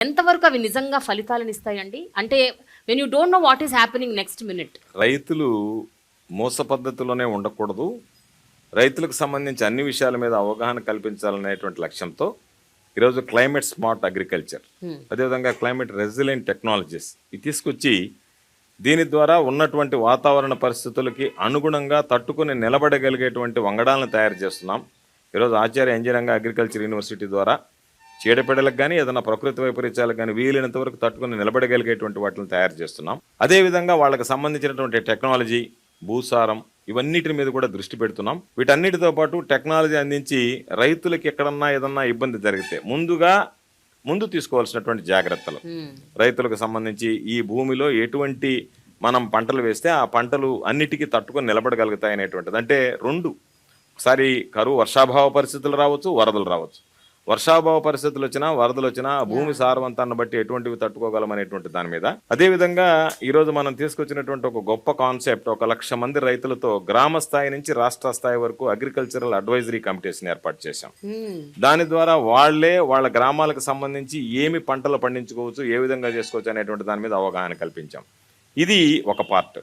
ఎంతవరకు అవి నిజంగా ఫలితాలను ఇస్తాయండి? అంటే when you don't know what is happening next minute. రైతులు మోస పద్ధతిలోనే ఉండకూడదు. రైతులకు సంబంధించి అన్ని విషయాల మీద అవగాహన కల్పించాలనేటువంటి లక్ష్యంతో ఈరోజు క్లైమేట్ స్మార్ట్ అగ్రికల్చర్, అదేవిధంగా క్లైమేట్ రెసిలియంట్ టెక్నాలజీస్ ఇది తీసుకొచ్చి దీని ద్వారా ఉన్నటువంటి వాతావరణ పరిస్థితులకి అనుగుణంగా తట్టుకుని నిలబడగలిగేటువంటి వంగడాలను తయారు చేస్తున్నాం. ఈరోజు ఆచార్య ఇంజనీరింగ్ అగ్రికల్చర్ యూనివర్సిటీ ద్వారా చీడపీడలకు కానీ ఏదైనా ప్రకృతి వైపరీత్యాలకు కానీ వీలైనంత వరకు తట్టుకుని నిలబడగలిగేటువంటి వాటిని తయారు చేస్తున్నాం. అదేవిధంగా వాళ్ళకి సంబంధించినటువంటి టెక్నాలజీ, భూసారం ఇవన్నిటి మీద కూడా దృష్టి పెడుతున్నాం. వీటన్నిటితో పాటు టెక్నాలజీ అందించి రైతులకి ఎక్కడన్నా ఏదన్నా ఇబ్బంది జరిగితే ముందు తీసుకోవాల్సినటువంటి జాగ్రత్తలు, రైతులకు సంబంధించి ఈ భూమిలో ఎటువంటి మనం పంటలు వేస్తే ఆ పంటలు అన్నిటికీ తట్టుకొని నిలబడగలుగుతాయి అనేటువంటిది. అంటే ఒకసారి కరువు వర్షాభావ పరిస్థితులు రావచ్చు, వరదలు రావచ్చు. వర్షాభావ పరిస్థితులు వచ్చినా, వరదలు వచ్చినా భూమి సారవంతాన్ని బట్టి ఎటువంటివి తట్టుకోగలం అనేటువంటి దాని మీద. అదేవిధంగా ఈరోజు మనం తీసుకొచ్చినటువంటి ఒక గొప్ప కాన్సెప్ట్, 1,00,000 మంది రైతులతో గ్రామ స్థాయి నుంచి రాష్ట్ర స్థాయి వరకు అగ్రికల్చరల్ అడ్వైజరీ కమిటీస్ని ఏర్పాటు చేశాం. దాని ద్వారా వాళ్ళ గ్రామాలకు సంబంధించి ఏమి పంటలు పండించుకోవచ్చు, ఏ విధంగా చేసుకోవచ్చు అనేటువంటి దాని మీద అవగాహన కల్పించాం. ఇది ఒక పార్ట్.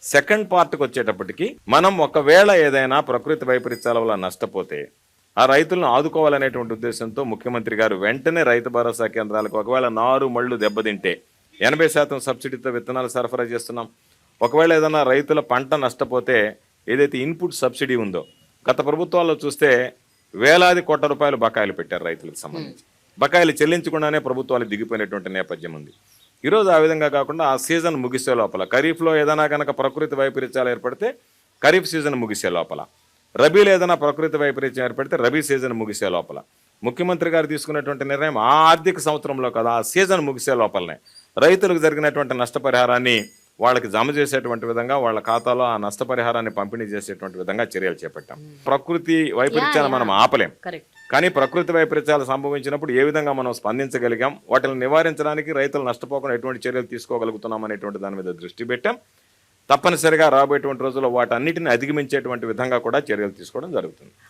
సెకండ్ పార్ట్కి వచ్చేటప్పటికి మనం ఒకవేళ ఏదైనా ప్రకృతి వైపరీత్యాల వల్ల నష్టపోతే ఆ రైతులను ఆదుకోవాలనేటువంటి ఉద్దేశంతో ముఖ్యమంత్రి గారు వెంటనే రైతు భరోసా కేంద్రాలకు ఒకవేళ నారు మళ్ళు దెబ్బతింటే 80% సబ్సిడీతో విత్తనాలు సరఫరా చేస్తున్నాం. ఒకవేళ ఏదైనా రైతుల పంట నష్టపోతే ఏదైతే ఇన్పుట్ సబ్సిడీ ఉందో గత ప్రభుత్వాల్లో చూస్తే వేలాది కోట్ల రూపాయలు బకాయిలు పెట్టారు రైతులకు సంబంధించి. బకాయిలు చెల్లించకుండానే ప్రభుత్వాలు దిగిపోయినటువంటి నేపథ్యం ఉంది. ఈరోజు ఆ విధంగా కాకుండా ఆ సీజన్ ముగిసే లోపల, ఖరీఫ్లో ఏదైనా కనుక ప్రకృతి వైపరీత్యాలు ఏర్పడితే ఖరీఫ్ సీజన్ ముగిసే లోపల, రబీలో ఏదైనా ప్రకృతి వైపరీత్యం ఏర్పడితే రబీ సీజన్ ముగిసే లోపల ముఖ్యమంత్రి గారు తీసుకున్నటువంటి నిర్ణయం ఆ ఆర్థిక సంవత్సరంలో కదా ఆ సీజన్ ముగిసే లోపలనే రైతులకు జరిగినటువంటి నష్టపరిహారాన్ని వాళ్ళకి జమ చేసేటువంటి విధంగా వాళ్ళ ఖాతాలో ఆ నష్టపరిహారాన్ని పంపిణీ చేసేటువంటి విధంగా చర్యలు చేపట్టాం. ప్రకృతి వైపరీత్యాలు మనం ఆపలేం, కానీ ప్రకృతి వైపరీత్యాలు సంభవించినప్పుడు ఏ విధంగా మనం స్పందించగలిగాం, వాటిని నివారించడానికి రైతులు నష్టపోకుండా ఎటువంటి చర్యలు తీసుకోగలుగుతున్నాం అనేటువంటి దాని మీద దృష్టి పెట్టాం. తప్పనిసరిగా రాబోయేటువంటి రోజుల్లో వాటన్నిటిని అధిగమించేటువంటి విధంగా కూడా చర్యలు తీసుకోవడం జరుగుతుంది.